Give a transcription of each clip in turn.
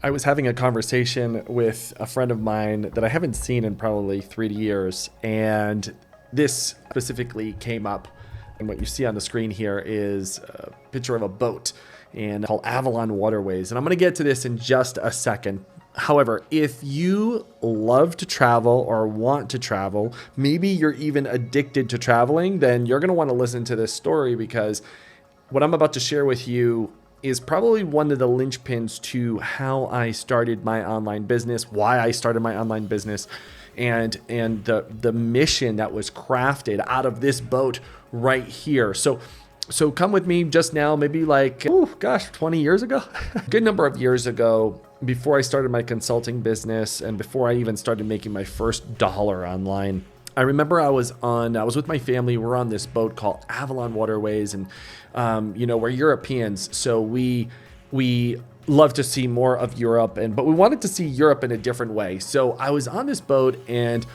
I was having a conversation with a friend of mine that I haven't seen in probably 3 years, and this specifically came up. And what you see on the screen here is a picture of a boat and called Avalon Waterways. And I'm going to get to this in just a second. However, if you love to travel or want to travel, maybe you're even addicted to traveling, then you're going to want to listen to this story, because what I'm about to share with you is probably one of the linchpins to how I started my online business, why I started my online business, and the mission that was crafted out of this boat right here. So come with me just now, maybe 20 years ago, a good number of years ago, before I started my consulting business and before I even started making my first dollar online. I remember I was with my family. We're on this boat called Avalon Waterways, and we're Europeans, so we love to see more of Europe, but we wanted to see Europe in a different way. So I was on this boat, and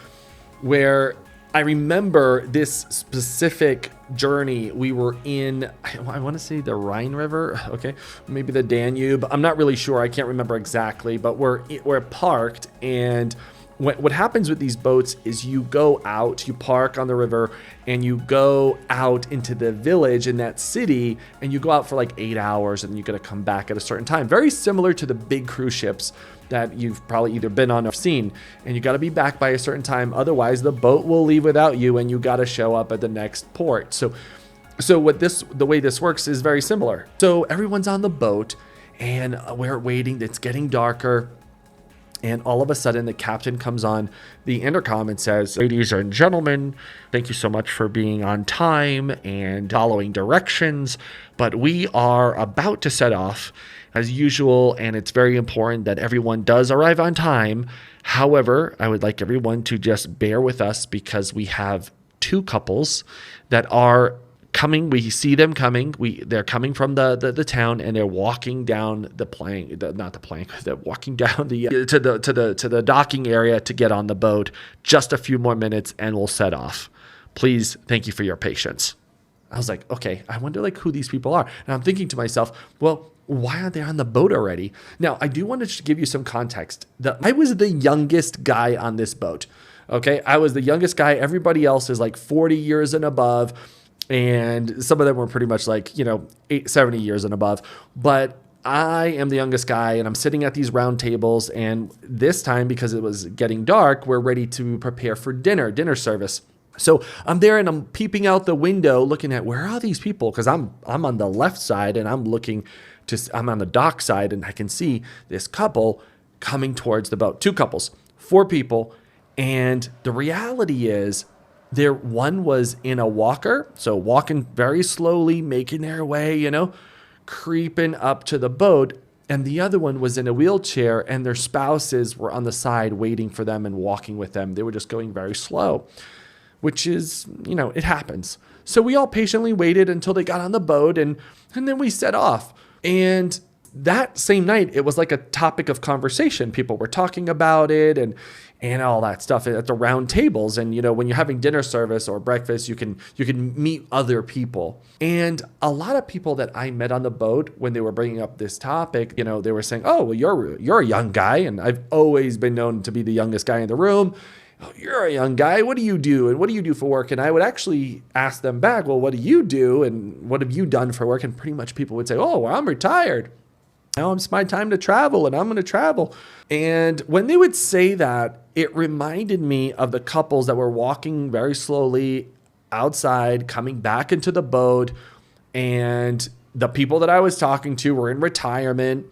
where I remember this specific journey, we were in, I want to say the Rhine River, okay, maybe the Danube. I'm not really sure. I can't remember exactly, but we're parked, and what happens with these boats is you go out, you park on the river, and you go out into the village in that city, and you go out for like 8 hours, and you got to come back at a certain time. Very similar to the big cruise ships that you've probably either been on or seen, and you got to be back by a certain time. Otherwise, the boat will leave without you, and you got to show up at the next port. So the way this works is very similar. So everyone's on the boat, and we're waiting. It's getting darker. And all of a sudden, the captain comes on the intercom and says, "Ladies and gentlemen, thank you so much for being on time and following directions. But we are about to set off as usual, and it's very important that everyone does arrive on time. However, I would like everyone to just bear with us, because we have two couples that are coming. We see them coming. They're coming from the town, and they're walking down the plank. They're walking down to the docking area to get on the boat. Just a few more minutes, and we'll set off. Please, thank you for your patience." I was like, okay, I wonder who these people are. And I'm thinking to myself, well, why aren't they on the boat already? Now, I do want to give you some context. I was the youngest guy on this boat. Okay, I was the youngest guy. Everybody else is 40 years and above. And some of them were pretty much 70 years and above. But I am the youngest guy, and I'm sitting at these round tables. And this time, because it was getting dark, we're ready to prepare for dinner service. So I'm there, and I'm peeping out the window, looking at where are these people? Because I'm on the left side, and I'm on the dock side, and I can see this couple coming towards the boat. Two couples, 4 people. And the reality is, one was in a walker, so walking very slowly, making their way, creeping up to the boat. And the other one was in a wheelchair, and their spouses were on the side waiting for them and walking with them. They were just going very slow, which is, it happens. So we all patiently waited until they got on the boat, and then we set off. And that same night, it was like a topic of conversation. People were talking about it and all that stuff at the round tables. And, when you're having dinner service or breakfast, you can meet other people. And a lot of people that I met on the boat, when they were bringing up this topic, they were saying, "Oh, well, you're a young guy." And I've always been known to be the youngest guy in the room. "Oh, you're a young guy. What do you do? And what do you do for work?" And I would actually ask them back, "Well, what do you do? And what have you done for work?" And pretty much people would say, "Oh, well, I'm retired. Now it's my time to travel, and I'm going to travel." And when they would say that, it reminded me of the couples that were walking very slowly outside, coming back into the boat. And the people that I was talking to were in retirement.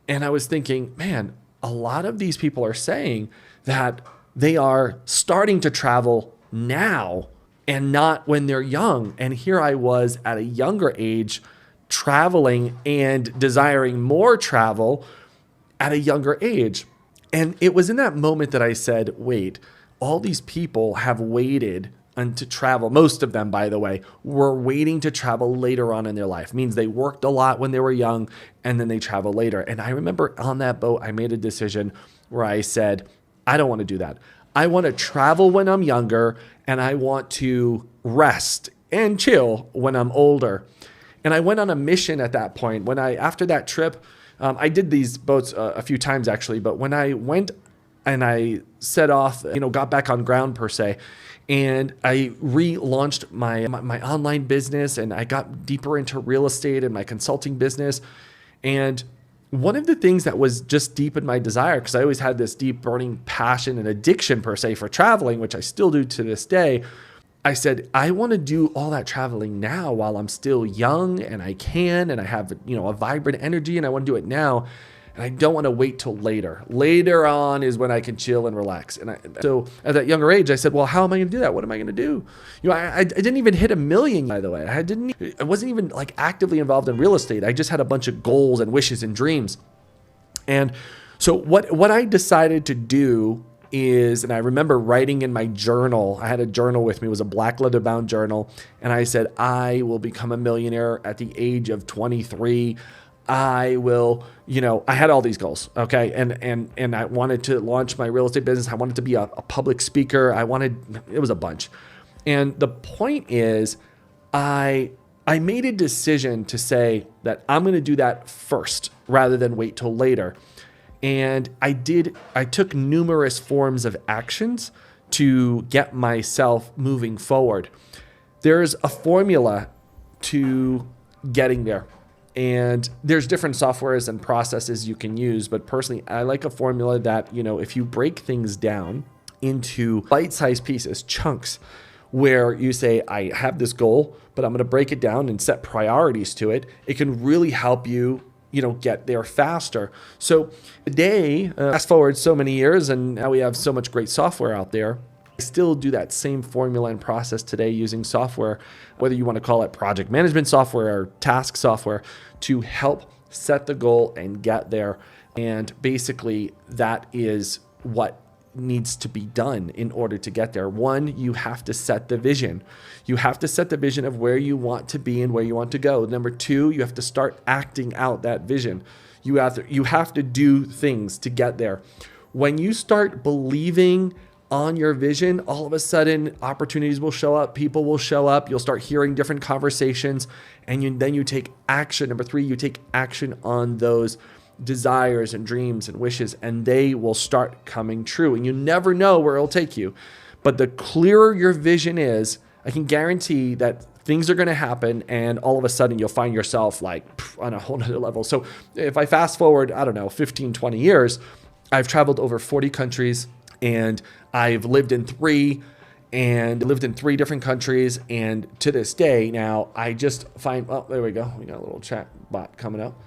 And I was thinking, man, a lot of these people are saying that they are starting to travel now and not when they're young. And here I was at a younger age, traveling and desiring more travel at a younger age. And it was in that moment that I said, wait, all these people have waited to travel. Most of them, by the way, were waiting to travel later on in their life. It means they worked a lot when they were young, and then they travel later. And I remember on that boat, I made a decision where I said, I don't want to do that. I want to travel when I'm younger, and I want to rest and chill when I'm older. And I went on a mission at that point. After that trip, I did these boats a few times actually, but when I went and I set off, got back on ground per se, and I relaunched my online business, and I got deeper into real estate and my consulting business. And one of the things that was just deep in my desire, because I always had this deep burning passion and addiction per se for traveling, which I still do to this day, I said, I want to do all that traveling now while I'm still young and I can, and I have, a vibrant energy, and I want to do it now. And I don't want to wait till later. Later on is when I can chill and relax. So at that younger age, I said, well, how am I going to do that? What am I going to do? I didn't even hit 1 million, by the way. I wasn't even like actively involved in real estate. I just had a bunch of goals and wishes and dreams. And so what I decided to do is, and I remember writing in my journal, I had a journal with me, it was a black leather bound journal. And I said, I will become a millionaire at the age of 23. I will, I had all these goals. Okay. And I wanted to launch my real estate business. I wanted to be a public speaker. It was a bunch. And the point is I made a decision to say that I'm going to do that first rather than wait till later. And I took numerous forms of actions to get myself moving forward. There's a formula to getting there. And there's different softwares and processes you can use. But personally, I like a formula that, if you break things down into bite-sized pieces, chunks, where you say, I have this goal, but I'm going to break it down and set priorities to it, it can really help you, get there faster. So today, fast forward so many years, and now we have so much great software out there. I still do that same formula and process today using software, whether you want to call it project management software or task software, to help set the goal and get there. And basically, that is what needs to be done in order to get there. One, you have to set the vision. You have to set the vision of where you want to be and where you want to go. Number two, you have to start acting out that vision. You have to do things to get there. When you start believing on your vision, all of a sudden opportunities will show up, people will show up, you'll start hearing different conversations, and then you take action. Number three, you take action on those desires and dreams and wishes, and they will start coming true. And you never know where it'll take you. But the clearer your vision is, I can guarantee that things are going to happen, and all of a sudden you'll find yourself like on a whole nother level. So if I fast forward, 15, 20 years, I've traveled over 40 countries, and I've lived in three different countries. And to this day now, I just find, oh, there we go. We got a little chat bot coming up.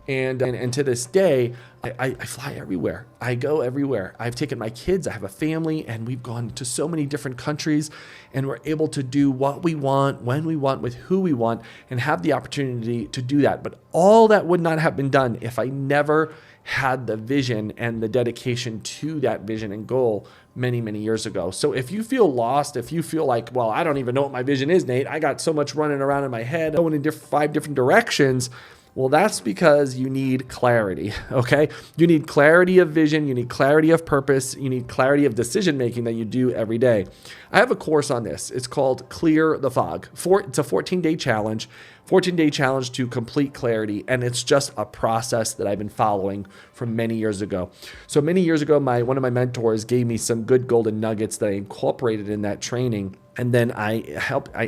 And to this day, I fly everywhere. I go everywhere. I've taken my kids. I have a family, and we've gone to so many different countries, and we're able to do what we want, when we want, with who we want, and have the opportunity to do that. But all that would not have been done if I never had the vision and the dedication to that vision and goal many, many years ago. So if you feel lost, if you feel like, well, I don't even know what my vision is, Nate, I got so much running around in my head, going in 5 different directions, well, that's because you need clarity, okay? You need clarity of vision, you need clarity of purpose, you need clarity of decision making that you do every day. I have a course on this. It's called Clear the Fog. It's a 14-day challenge. 14-day challenge to complete clarity, and it's just a process that I've been following from many years ago. So many years ago, one of my mentors gave me some good golden nuggets that I incorporated in that training, and then I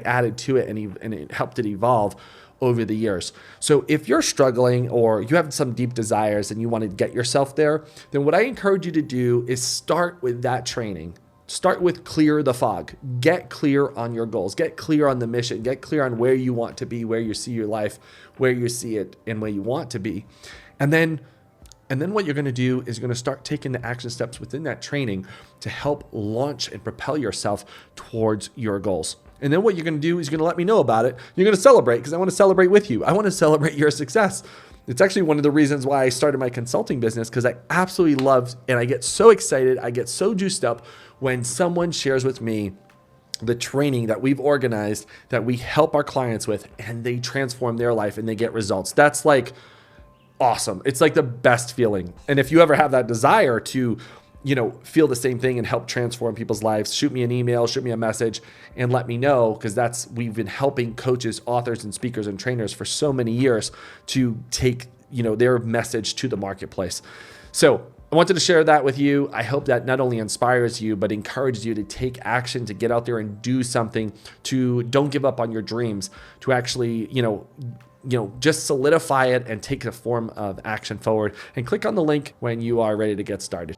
added to it, and it helped it evolve over the years. So if you're struggling or you have some deep desires and you want to get yourself there, then what I encourage you to do is start with that training. Start with Clear the Fog. Get clear on your goals. Get clear on the mission. Get clear on where you want to be, where you see your life, where you see it, and where you want to be. And then what you're going to do is you're going to start taking the action steps within that training to help launch and propel yourself towards your goals. And then what you're going to do is you're going to let me know about it. You're going to celebrate, because I want to celebrate with you. I want to celebrate your success. It's actually one of the reasons why I started my consulting business, because I absolutely love, and I get so excited, I get so juiced up when someone shares with me the training that we've organized that we help our clients with, and they transform their life and they get results. That's like awesome. It's like the best feeling. And if you ever have that desire to feel the same thing and help transform people's lives, shoot me an email, shoot me a message, and let me know, because we've been helping coaches, authors, and speakers and trainers for so many years to take their message to the marketplace. So I wanted to share that with you. I hope that not only inspires you, but encourages you to take action, to get out there and do something, to don't give up on your dreams, to actually, just solidify it and take a form of action forward. And click on the link when you are ready to get started.